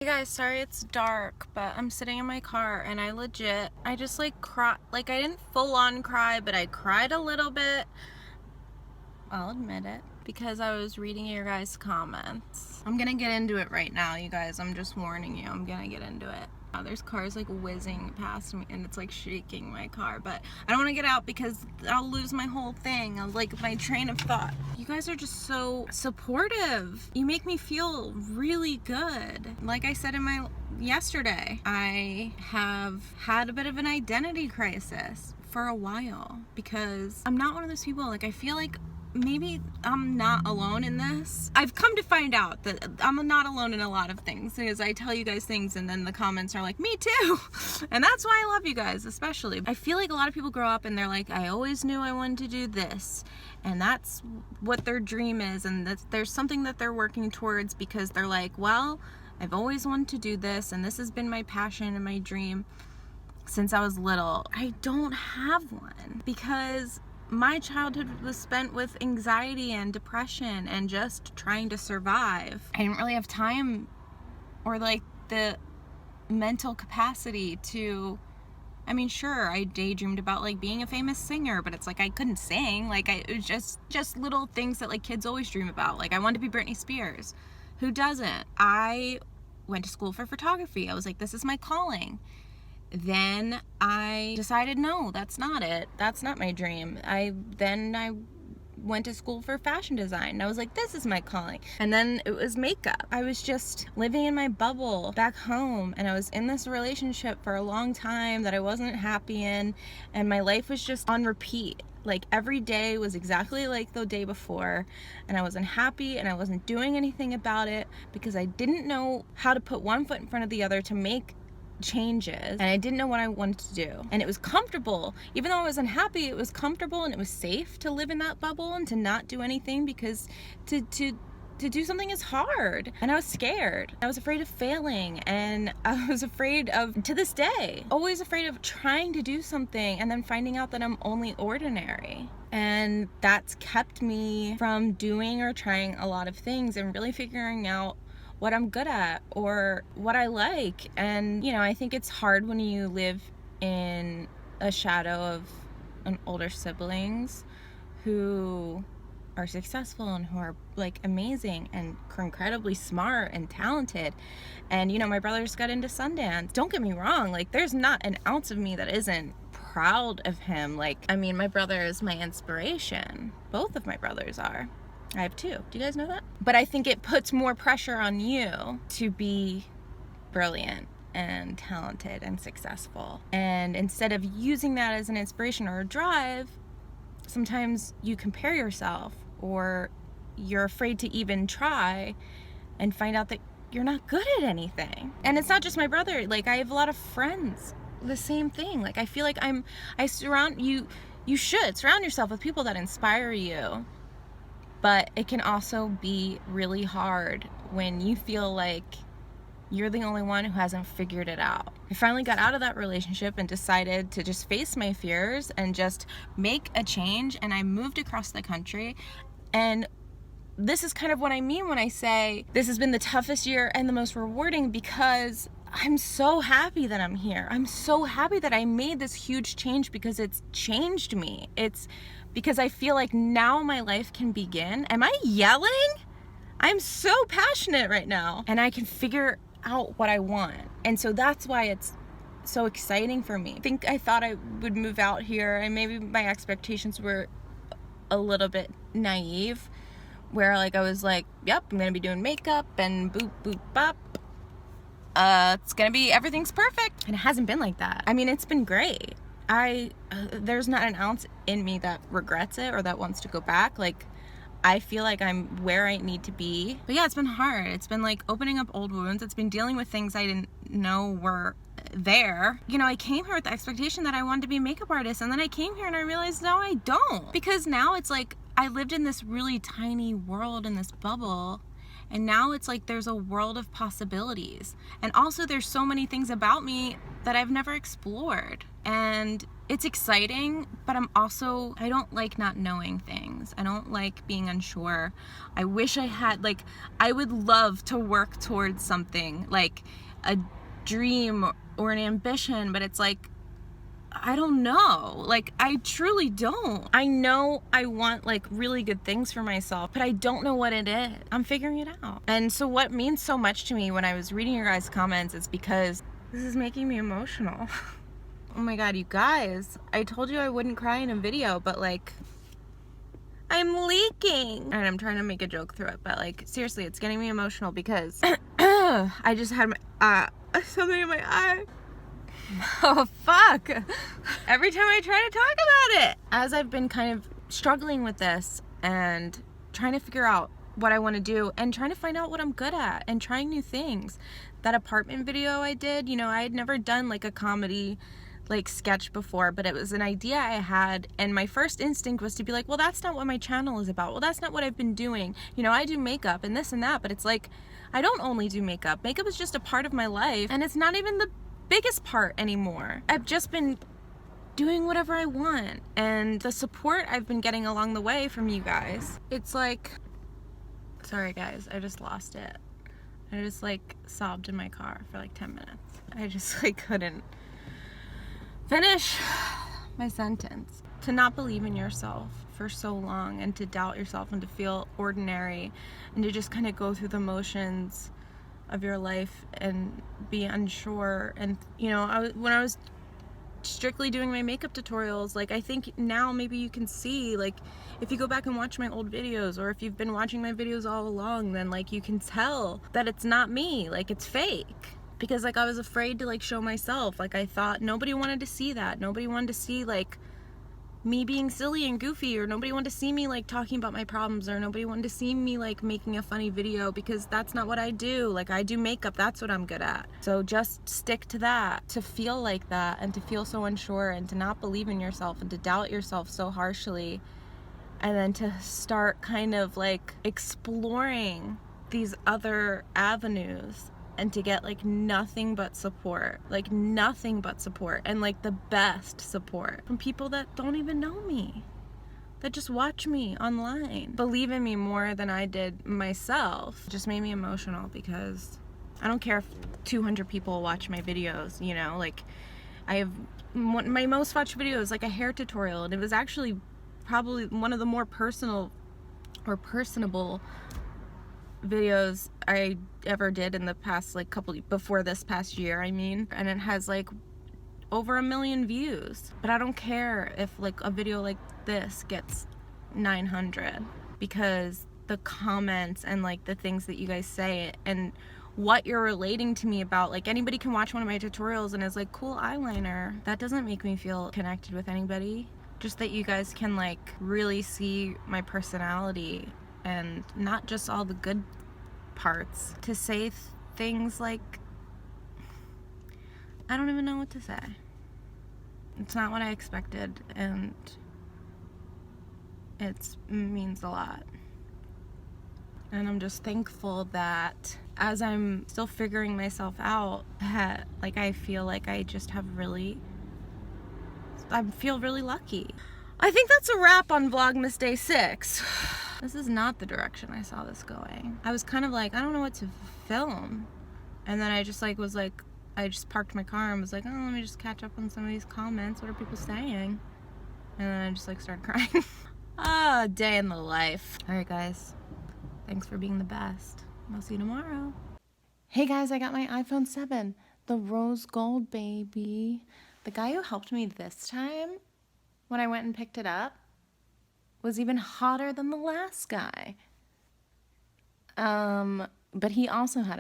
Hey guys, sorry it's dark, but I'm sitting in my car and I just like cry. Like, I didn't full on cry, but I cried a little bit. I'll admit it, because I was reading your guys' comments. I'm gonna get into it right now, you guys. I'm just warning you, I'm gonna get into it. There's cars like whizzing past me and it's like shaking my car, but I don't want to get out because I'll lose my whole thing, like my train of thought. You guys are just so supportive. You make me feel really good. Like I said yesterday, I have had a bit of an identity crisis for a while because I'm not one of those people. Like, I feel like maybe I'm not alone in this. I've come to find out that I'm not alone in a lot of things, because I tell you guys things and then the comments are like, me too. And that's why I love you guys, especially. I feel like a lot of people grow up and they're like, I always knew I wanted to do this. And that's what their dream is. And there's something that they're working towards because they're like, well, I've always wanted to do this and this has been my passion and my dream since I was little. I don't have one because my childhood was spent with anxiety and depression and just trying to survive. I didn't really have time or like the mental capacity to, I mean, sure, I daydreamed about like being a famous singer, but it's like I couldn't sing. Like, it was just little things that like kids always dream about. Like, I wanted to be Britney Spears. Who doesn't? I went to school for photography. I was like, this is my calling. Then I decided, no, that's not it. That's not my dream. I went to school for fashion design. And I was like, this is my calling. And then it was makeup. I was just living in my bubble back home, and I was in this relationship for a long time that I wasn't happy in, and my life was just on repeat. Like, every day was exactly like the day before, and I wasn't happy and I wasn't doing anything about it because I didn't know how to put one foot in front of the other to make changes, and I didn't know what I wanted to do. And it was comfortable. Even though I was unhappy, it was comfortable and it was safe to live in that bubble and to not do anything, because to do something is hard. And I was scared. I was afraid of failing, and I was afraid of, to this day, always afraid of trying to do something and then finding out that I'm only ordinary. And that's kept me from doing or trying a lot of things and really figuring out what I'm good at or what I like. And, you know, I think it's hard when you live in a shadow of an older siblings who are successful and who are like amazing and incredibly smart and talented. And, you know, my brother just got into Sundance. Don't get me wrong, like, there's not an ounce of me that isn't proud of him. Like, I mean, my brother is my inspiration. Both of my brothers are. I have two. Do you guys know that? But I think it puts more pressure on you to be brilliant and talented and successful. And instead of using that as an inspiration or a drive, sometimes you compare yourself, or you're afraid to even try and find out that you're not good at anything. And it's not just my brother. Like, I have a lot of friends, the same thing. Like, I feel like you should surround yourself with people that inspire you. But it can also be really hard when you feel like you're the only one who hasn't figured it out. I finally got out of that relationship and decided to just face my fears and just make a change, and I moved across the country. And this is kind of what I mean when I say this has been the toughest year and the most rewarding, because I'm so happy that I'm here. I'm so happy that I made this huge change, because it's changed me. It's because I feel like now my life can begin. Am I yelling? I'm so passionate right now, and I can figure out what I want. And so that's why it's so exciting for me. I thought I would move out here, and maybe my expectations were a little bit naive, where like I was like, yep, I'm gonna be doing makeup and boop boop bop. It's gonna be, everything's perfect. And it hasn't been like that. I mean, it's been great. There's not an ounce in me that regrets it or that wants to go back. Like, I feel like I'm where I need to be. But yeah, it's been hard. It's been like opening up old wounds. It's been dealing with things I didn't know were there. You know, I came here with the expectation that I wanted to be a makeup artist, and then I came here and I realized, no, I don't. Because now it's like I lived in this really tiny world, in this bubble, And now it's like there's a world of possibilities. And also there's so many things about me that I've never explored. And it's exciting, but I don't like not knowing things. I don't like being unsure. I wish I had, like, I would love to work towards something, like a dream or an ambition, but it's like, I don't know. Like, I truly don't. I know I want, like, really good things for myself, but I don't know what it is. I'm figuring it out. And so what means so much to me when I was reading your guys' comments is because this is making me emotional. Oh my god, you guys. I told you I wouldn't cry in a video, but, like, I'm leaking. And I'm trying to make a joke through it, but, like, seriously, it's getting me emotional because I just had something in my eye. Oh, fuck. Every time I try to talk about it. As I've been kind of struggling with this and trying to figure out what I want to do and trying to find out what I'm good at and trying new things. That apartment video I did, you know, I had never done like a comedy like sketch before, but it was an idea I had, and my first instinct was to be like, well, that's not what my channel is about. Well, that's not what I've been doing. You know, I do makeup and this and that, but it's like, I don't only do makeup. Makeup is just a part of my life, and it's not even the biggest part anymore. I've just been doing whatever I want, and the support I've been getting along the way from you guys, it's like, sorry guys, I just lost it. I just like sobbed in my car for like 10 minutes. I just like couldn't finish my sentence. To not believe in yourself for so long and to doubt yourself and to feel ordinary and to just kind of go through the motions of your life and be unsure. And you know, when I was strictly doing my makeup tutorials, like, I think now maybe you can see, like, if you go back and watch my old videos, or if you've been watching my videos all along, then like you can tell that it's not me, like it's fake. Because like I was afraid to like show myself. Like I thought nobody wanted to see that. Nobody wanted to see like me being silly and goofy, or nobody wanted to see me like talking about my problems, or nobody wanted to see me like making a funny video, because that's not what I do. Like I do makeup, that's what I'm good at. So just stick to that. To feel like that and to feel so unsure and to not believe in yourself and to doubt yourself so harshly, and then to start kind of like exploring these other avenues and to get like nothing but support, and like the best support from people that don't even know me, that just watch me online, believe in me more than I did myself. It just made me emotional, because I don't care if 200 people watch my videos, you know, like I have my most watched video is like a hair tutorial, and it was actually probably one of the more personal or personable videos I ever did in the past like before this past year, I mean, and it has like over 1 million views. But I don't care if like a video like this gets 900, because the comments and like the things that you guys say and what you're relating to me about, like anybody can watch one of my tutorials and is like, cool eyeliner. That doesn't make me feel connected with anybody. Just that you guys can like really see my personality and not just all the good parts. To say things like, I don't even know what to say. It's not what I expected, and it means a lot. And I'm just thankful that as I'm still figuring myself out, that like I feel like I just have I feel really lucky. I think that's a wrap on Vlogmas Day 6. This is not the direction I saw this going. I was kind of like, I don't know what to film. And then I just like was like, I just parked my car and was like, oh, let me just catch up on some of these comments. What are people saying? And then I just like started crying. Ah, day in the life. All right, guys. Thanks for being the best. I'll see you tomorrow. Hey guys, I got my iPhone 7, the rose gold baby. The guy who helped me this time, when I went and picked it up, was even hotter than the last guy. But he also had